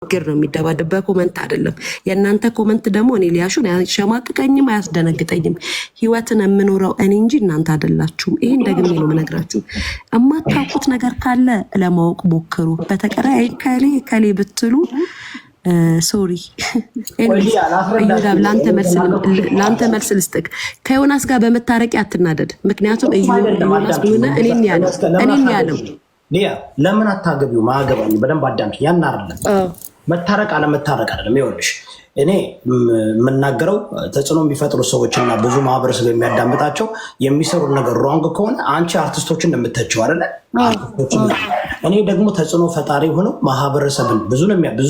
ግር ነው የሚደባደብ በኮመንት አይደለም። የእናንተ ኮመንት ደግሞ እኔ ሊያሹን አያሸማቅቀኝም፣ አያስደነግጠኝም። ህይወትን የምኖረው እኔ እንጂ እናንተ አይደላችሁም። ይሄን ደግሜ ነው የምነግራችሁ። የማታውቁት ነገር ካለ ለማወቅ ሞክሩ። በተቀረ ከሌ ብትሉ ሶሪ ለአንተ መልስ ልስጥክ። ከዮናስ ጋር በመታረቂ አትናደድ። ምክንያቱም ዮናስ ሆነ እኔን ያለው ለምን አታገቢው? ማገባኝ በደንብ አዳምጪኝ። ያን አይደለም መታረቅ አለመታረቅ አይደለም። ይኸውልሽ እኔ የምናገረው ተጽዕኖ የሚፈጥሩ ሰዎችና ብዙ ማህበረሰብ የሚያዳምጣቸው የሚሰሩት ነገር ሮንግ ከሆነ አንቺ አርቲስቶችን እንደምትተችው አይደለ? እኔ ደግሞ ተጽዕኖ ፈጣሪ ሆነው ማህበረሰብን ብዙ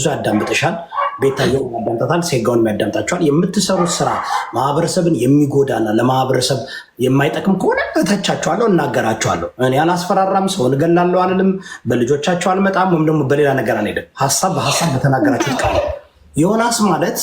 ያዳምጥሻል። ቤታየው ያዳምጣታል፣ ሴጋውን ያዳምጣቸዋል። የምትሰሩት ስራ ማህበረሰብን የሚጎዳና ለማህበረሰብ የማይጠቅም ከሆነ እተቻቸዋለሁ፣ እናገራቸዋለሁ። እኔ አላስፈራራም፣ ሰውን እገላለሁ አልልም፣ በልጆቻቸው አልመጣም፣ ወይም ደግሞ በሌላ ነገር አልሄድም። ሀሳብ በሀሳብ በተናገራችሁት ቃል ዮናስ ማለት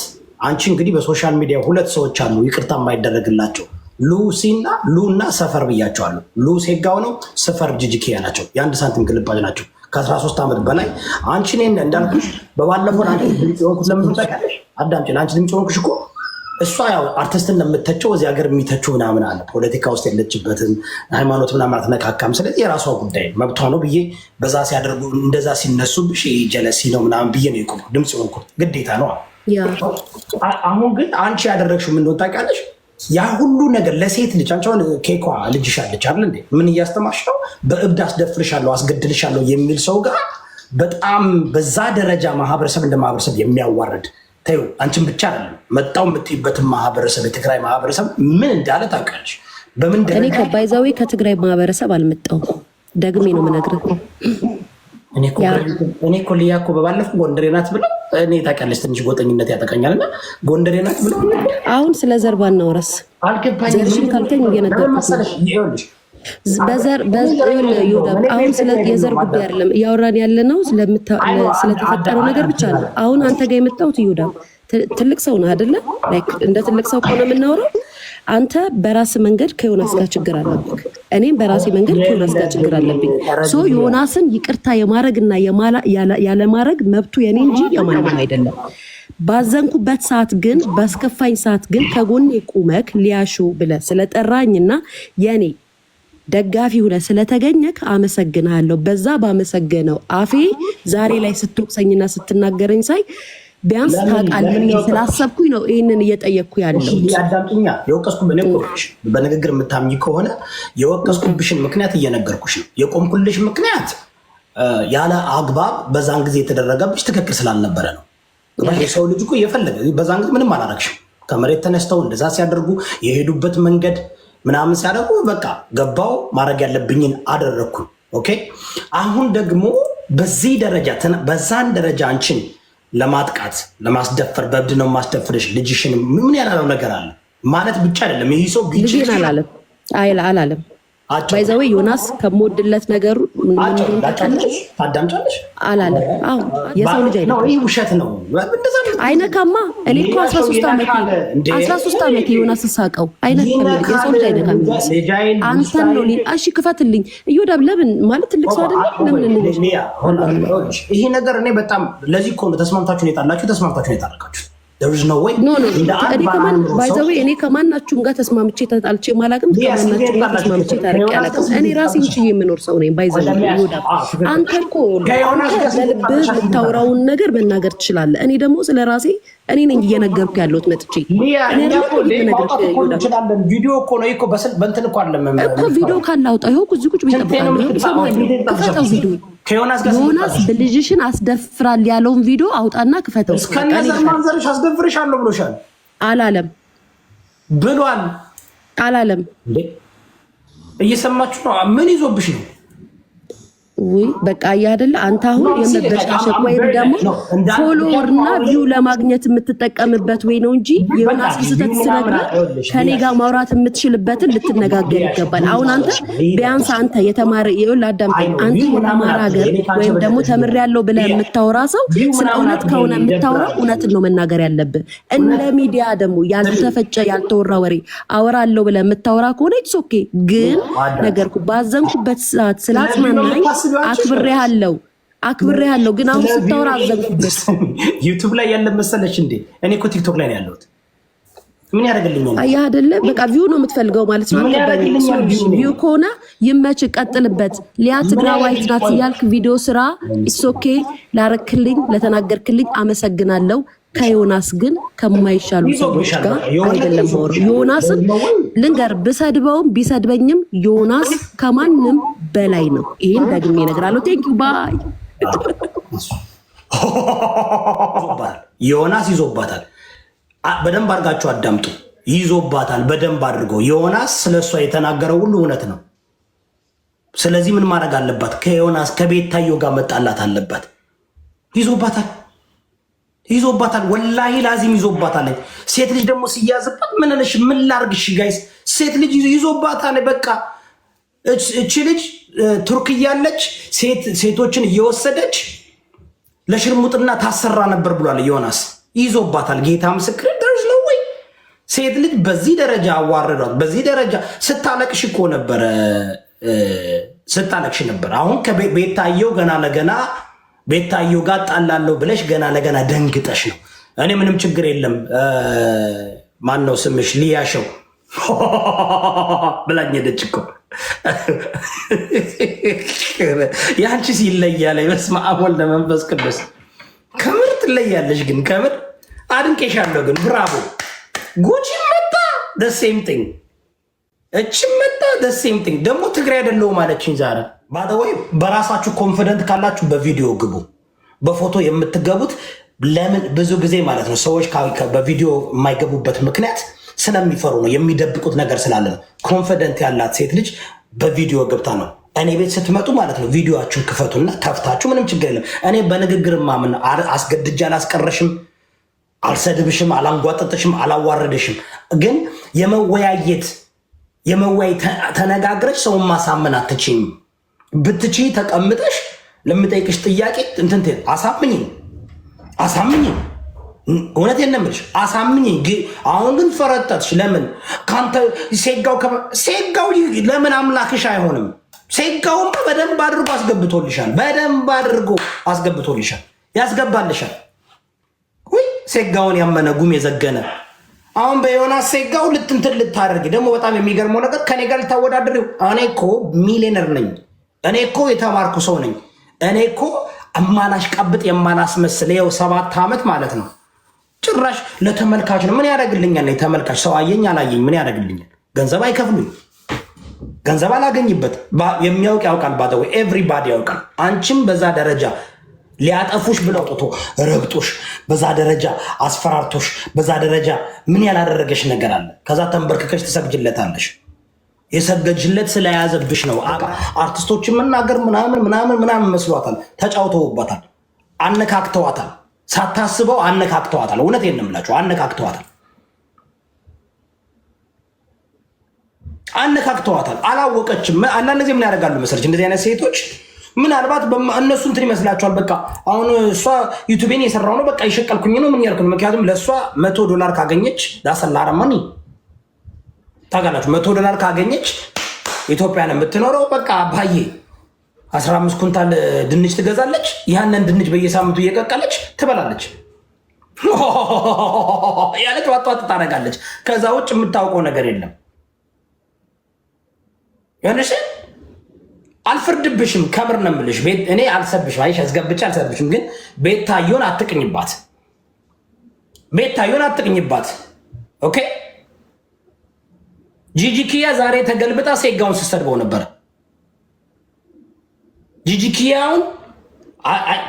አንቺ እንግዲህ በሶሻል ሚዲያ ሁለት ሰዎች አሉ ይቅርታ የማይደረግላቸው ሉሲና ሉና ሰፈር ብያቸዋለሁ። ሉ ሴጋው ነው፣ ሰፈር ጅጅኪያ ናቸው። የአንድ ሳንቲም ግልባጭ ናቸው። ከ13 ዓመት በላይ አንቺ እኔ እንዳልኩሽ በባለፈው አንቺ ድምፅ ሆንኩት። ለምን ታውቂያለሽ? አዳምጪ። ለአንቺ ድምፅ ሆንኩሽ እኮ እሷ ያው አርቲስትን እንደምተቸው እዚህ ሀገር የሚተችው ምናምን አለ። ፖለቲካ ውስጥ የለችበትም፣ ሃይማኖት ምናምን አትነካካም። ስለዚህ የራሷ ጉዳይ መብቷ ነው ብዬ በዛ ሲያደርጉ እንደዛ ሲነሱብሽ ጀለሲ ነው ምናምን ብዬ ነው የቆምኩት። ድምፅ ሆንኩት ግዴታ ነው። አሁን ግን አንቺ ያደረግሽው ምን እንደሆነ ታውቂያለሽ? ያ ሁሉ ነገር ለሴት ልጅ አንቺ አሁን ኬኳ ልጅሽ አለች አይደል እንዴ? ምን እያስተማርሽ ነው? በእብድ አስደፍርሻለሁ አስገድልሻለሁ የሚል ሰው ጋር በጣም በዛ ደረጃ ማህበረሰብ እንደ ማህበረሰብ የሚያዋርድ ተይው። አንቺን ብቻ አይደለም መጣው የምትይበትን ማህበረሰብ የትግራይ ማህበረሰብ ምን እንዳለ ታውቂያለሽ? በምን ደረጃ እኔ ከባይዛዊ ከትግራይ ማህበረሰብ አልመጣሁም። ደግሜ ነው የምነግርህ። እኔ እኮ ልያ እኮ በባለፈው ጎንደሬ ናት ብለው እኔ ታውቂያለሽ ትንሽ ጎጠኝነት ያጠቃኛልና ጎንደሬ ናት ብለው አሁን ስለ ዘር ባናወራስ አልገባኝም ካልከኝ እየነገርኩሽ አሁን ስለ የዘር ጉዳይ አይደለም እያወራን ያለ ነው፣ ስለተፈጠረው ነገር ብቻ ነው። አሁን አንተ ጋር የመጣሁት ይሁዳ ትልቅ ሰው ነው አይደለ? እንደ ትልቅ ሰው ከሆነ የምናወራው አንተ በራስ መንገድ ከዮናስ ጋር ችግር አለብህ፣ እኔም በራሴ መንገድ ከዮናስ ጋር ችግር አለብኝ። ሶ ዮናስን ይቅርታ የማድረግና ያለማድረግ መብቱ የኔ እንጂ የማንም አይደለም። ባዘንኩበት ሰዓት ግን ባስከፋኝ ሰዓት ግን ከጎኔ ቁመክ ሊያሹ ብለህ ስለጠራኝና የኔ ደጋፊ ሁለህ ስለተገኘክ አመሰግናለሁ። በዛ ባመሰገነው አፌ ዛሬ ላይ ስትወቅሰኝና ስትናገረኝ ሳይ ቢያንስ ታውቃለህ ስላሰብኩኝ ነው ይሄንን እየጠየቅኩ ያለው። አዳምጪኛ። የወቀስኩብሽ በንግግር የምታምኚ ከሆነ የወቀስኩብሽን ምክንያት እየነገርኩሽ ነው። የቆምኩልሽ ምክንያት ያለ አግባብ በዛን ጊዜ የተደረገብሽ ትክክል ስላልነበረ ነው። የሰው ልጅ እኮ እየፈለገ በዛን ጊዜ ምንም አላረግሽም። ከመሬት ተነስተው እንደዛ ሲያደርጉ የሄዱበት መንገድ ምናምን ሲያደርጉ በቃ ገባው ማድረግ ያለብኝን አደረግኩ። ኦኬ። አሁን ደግሞ በዚህ ደረጃ በዛን ደረጃ አንቺን ለማጥቃት ለማስደፈር በእብድ ነው ማስደፈርሽ። ልጅሽን ምን ያላለው ነገር አለ ማለት ብቻ አይደለም። ይሄ ሰው ልጅን አላለም ባይዘዌ ዮናስ ከምወድለት ነገሩ ታዳምጫለሽ አላለም። አዎ የሰው ልጅ ውሸት ነው አይነካማ። እኔ እኮ 13 ዓመት ዮናስ ሳቀው አይነካም። የሰው ልጅ አይነካም። አንተን ነው እሺ ክፈትልኝ። እዮዳብ ለምን ማለት ትልቅ ሰው አይደለም? ለምን ይሄ ነገር እኔ በጣም ለዚህ እኮ ነው ተስማምታችሁ ነው የጣላችሁ፣ ተስማምታችሁ ነው የታረቃችሁ። እኔ ከማናችሁም ጋር ተስማምቼ ተጣልቼ ማላቅም፣ ከማናችሁም ጋር ተስማምቼ ታርቄ አላቅም። እኔ ራሴን ችዬ የምኖር ሰው ነኝ። አንተ እኮ ለልብህ የምታወራውን ነገር መናገር ትችላለህ። እኔ ደግሞ ስለ ራሴ እኔ ነኝ እየነገርኩ ያለሁት መጥቼ ቪዲዮ እኮ ነው እኮ በእንትን እኮ አለ ቪዲዮ ካላውጣ ይኸው እዚህ ቁጭ ክፈተው። ቪዲዮ ዮናስ በልጅሽን አስደፍራል ያለውን ቪዲዮ አውጣና ክፈተው። እስከነዘር ማንዘርሽ አስደፍርሻለሁ ብሎሻል አላለም? ብሏል አላለም? እየሰማችሁ ነው? ምን ይዞብሽ ነው? ወይ በቃ አይደለ አንተ አሁን የመበሻሸቅ ወይም ደግሞ ፎሎወርና ቪው ለማግኘት የምትጠቀምበት ወይ ነው እንጂ የዮናስ ስህተት ስለነበር ከኔ ጋር ማውራት የምትችልበትን ልትነጋገር ይገባል። አሁን አንተ ቢያንስ አንተ የተማረ አዳምጠኝ። አንተ የተማረ ሀገር ወይም ደግሞ ተምሬያለሁ ብለህ የምታወራ ሰው ስለ እውነት ከሆነ የምታወራው እውነትን ነው መናገር ያለብህ። እንደ ሚዲያ ደግሞ ያልተፈጨ ያልተወራ ወሬ አወራለሁ ብለህ የምታወራ ከሆነ ኢትስ ኦኬ። ግን ነገርኩ ባዘንኩበት ሰዓት ስላጽናናኝ አክብሬሃለሁ አክብሬ ያለው ግን አሁን ስታወራ አዘንኩበት። ዩቲዩብ ላይ ያለ መሰለሽ እንዴ? እኔ እኮ ቲክቶክ ላይ ነው ያለሁት። ምን ያደርግልኛል? አያ አይደለ በቃ ቪው ነው የምትፈልገው ማለት ነው። ቪው ከሆነ ይመች፣ ቀጥልበት። ሊያ ትግራዋይት ናት ያልክ ቪዲዮ ስራ ኢትስ ኦኬ። ላረክልኝ ለተናገርክልኝ አመሰግናለሁ። ከዮናስ ግን ከማይሻሉ ሰዎች ጋር አይደለም ሆሮ ዮናስን ልንገር፣ ብሰድበውም ቢሰድበኝም ዮናስ ከማንም በላይ ነው። ይሄን ደግሜ እነግራለሁ። ቴንክ ዩ ባይ። ዮናስ ይዞባታል። በደንብ አድርጋችሁ አዳምጡ። ይዞባታል በደንብ አድርገው። ዮናስ ስለሷ የተናገረው ሁሉ እውነት ነው። ስለዚህ ምን ማድረግ አለባት? ከዮናስ ከቤታዮ ጋር መጣላት አለባት። ይዞባታል ወላሂ ላዚም ይዞባታል። ሴት ልጅ ደግሞ ሲያዝባት ምን ላርግሽ ጋይስ? ሴት ልጅ ይዞባታል። በቃ እቺ ልጅ ቱርክ እያለች ሴቶችን እየወሰደች ለሽርሙጥና ታሰራ ነበር ብሏል ዮናስ። ይዞባታል። ጌታ ምስክር ደርስ ነው ወይ? ሴት ልጅ በዚህ ደረጃ አዋረዷት። በዚህ ደረጃ ስታለቅሽ እኮ ነበረ፣ ስታለቅሽ ነበር። አሁን ከቤታየው ገና ለገና ቤታየው ጋር ጣላለሁ ብለሽ ገና ለገና ደንግጠሽ ነው። እኔ ምንም ችግር የለም ማን ነው ስምሽ? ሊያሸው ብላኝ ሄደች እኮ። ያንቺስ ይለያል። በስመ አብ ወወልድ ወመንፈስ ቅዱስ። ከምር ትለያለሽ። ግን ከምር አድንቄሻለሁ። ግን ብራቮ። ጉቺ መጣ ሴም ቲንግ፣ እችም መጣ ሴም ቲንግ። ደግሞ ትግራይ አይደለሁም አለችኝ ዛሬ። ባደወይ በራሳችሁ ኮንፊደንት ካላችሁ በቪዲዮ ግቡ። በፎቶ የምትገቡት ለምን ብዙ ጊዜ ማለት ነው ሰዎች በቪዲዮ የማይገቡበት ምክንያት ስለሚፈሩ ነው። የሚደብቁት ነገር ስላለ ነው። ኮንፊደንት ያላት ሴት ልጅ በቪዲዮ ገብታ ነው። እኔ ቤት ስትመጡ ማለት ነው ቪዲዮአችሁን ክፈቱና ከፍታችሁ፣ ምንም ችግር የለም። እኔ በንግግር ማምን አስገድጃ አላስቀረሽም፣ አልሰድብሽም፣ አላንጓጠጥሽም፣ አላዋረድሽም። ግን የመወያየት ተነጋግረሽ ሰውን ማሳመን አትችይም። ብትችይ ተቀምጠሽ ለምጠይቅሽ ጥያቄ እንትን አሳምኝ። እውነቴን ነው የምልሽ፣ አሳምኝ። አሁን ግን ፈረጠጥሽ። ለምን ካንተ ሴጋው ለምን አምላክሽ አይሆንም? ሴጋውማ በደንብ አድርጎ አስገብቶልሻል። ያስገባልሻል ወይ? ሴጋውን ያመነ ጉም የዘገነ አሁን በዮናስ ሴጋው ልትንትን ልታደርጊ ደግሞ በጣም የሚገርመው ነገር ከኔ ጋር ልታወዳድሪው። እኔ እኮ ሚሊየነር ነኝ። እኔ እኮ የተማርኩ ሰው ነኝ። እኔ እኮ እማላሽ ቀብጥ የማላስመስል ይኸው 7 ዓመት ማለት ነው። ጭራሽ ለተመልካች ነው። ምን ያደርግልኛል? ተመልካች ሰው አየኝ አላየኝ ምን ያደርግልኛል? ገንዘብ አይከፍሉኝ፣ ገንዘብ አላገኝበት። የሚያውቅ ያውቃል። ባደው ኤቭሪባዲ ያውቃል። አንቺም በዛ ደረጃ ሊያጠፉሽ ብለው አውጥቶ ረግጦሽ፣ በዛ ደረጃ አስፈራርቶሽ፣ በዛ ደረጃ ምን ያላደረገሽ ነገር አለ? ከዛ ተንበርክከሽ ትሰግጅለታለሽ። የሰገጅለት ስለያዘብሽ ነው። አርቲስቶችን መናገር ምናምን መስሏታል። ተጫውተውባታል፣ አነካክተዋታል። ሳታስበው አነካክተዋታል። እውነቴን ነው የምላችሁ፣ አነካክተዋታል። አላወቀችም። አንዳንድ ጊዜ ምን ያደርጋሉ መሰለች እንደዚህ አይነት ሴቶች ምናልባት እነሱ እንትን ይመስላቸዋል። በቃ አሁን እሷ ዩቱቤን የሰራው ነው በቃ የሸቀልኩኝ ነው ምን ያልኩኝ። ምክንያቱም ለእሷ $100 ካገኘች ዳሰላረማኒ ታውቃላችሁ። $100 ካገኘች ኢትዮጵያን የምትኖረው በቃ ባዬ 15 ኩንታል ድንች ትገዛለች። ያንን ድንች በየሳምንቱ እየቀቀለች ትበላለች ያለች ዋጧት ታደርጋለች። ከዛ ውጭ የምታውቀው ነገር የለም። ያነሽ አልፈርድብሽም፣ ከምር ነው የምልሽ። እኔ አልሰብሽም፣ አይሽ አስገብቼ አልሰብሽም። ግን ቤታዮን አትቅኝባት። ኦኬ ጂጂኪያ ዛሬ ተገልብጣ ሴጋውን ስትሰድበው ነበር። ጂጂኪያውን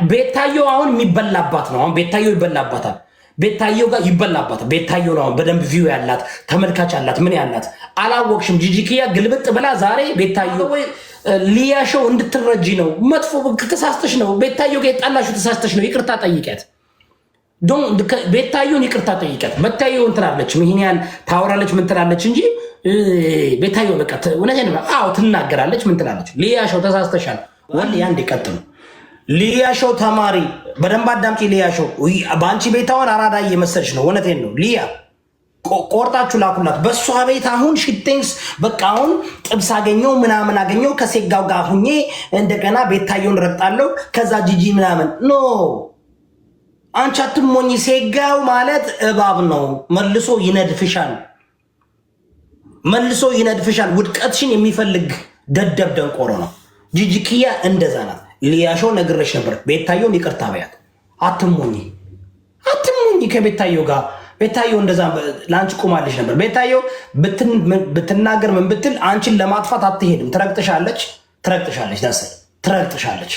ቤታዮ አሁን የሚበላባት ነው። አሁን ቤታዮ ይበላባታል። ቤታዮ ጋር ይበላባታል። ቤታዮ ነው አሁን በደንብ ቪው ያላት ተመልካች ያላት ምን ያላት አላወቅሽም። ጂጂኪያ ግልብጥ ብላ ዛሬ ቤታዮ ሊያሸው እንድትረጂ ነው። መጥፎ ተሳስተሽ ነው። ቤታዮ ጋር የጣላሽው ተሳስተሽ ነው። ይቅርታ ጠይቂያት። ቤታዮን ይቅርታ ጠይቂያት። ቤታዮ እንትላለች ይሄን ያህል ታወራለች ምን ትላለች እንጂ ቤታዮ በቃ እውነቴን ነው። አዎ ትናገራለች ምን ትላለች። ሊያሸው ተሳስተሻል። ወል ያንድ ይቀጥሉ። ሊያሸው ተማሪ በደንብ አዳምጪ። ሊያሸው በአንቺ ቤታውን አራዳ እየመሰልሽ ነው። እውነቴን ነው። ሊያ ቆርጣችሁ ላኩላት። በእሷ ቤት አሁን ሽቴንስ በቃ አሁን ጥብስ አገኘው ምናምን አገኘው ከሴጋው ጋር ሁኜ እንደገና ቤታየውን ረግጣለሁ ከዛ ጂጂ ምናምን ኖ አንቺ አትሞኝ። ሴጋው ማለት እባብ ነው። መልሶ ይነድፍሻል፣ መልሶ ይነድፍሻል። ውድቀትሽን የሚፈልግ ደደብ ደንቆሮ ነው። ጂጂ ኪያ እንደዛ ናት። ሊያሾው ነግሬሽ ነበር። ቤታየውን ይቅርታ በያት። አትሞኝ፣ አትሞኝ ከቤታየው ጋር። ቤታየው እንደዛ ለአንቺ ቁማለሽ ነበር። ቤታየው ብትናገር ምን ብትል አንቺን ለማጥፋት አትሄድም። ትረግጥሻለች፣ ትረግጥሻለች፣ ዳሰ ትረግጥሻለች።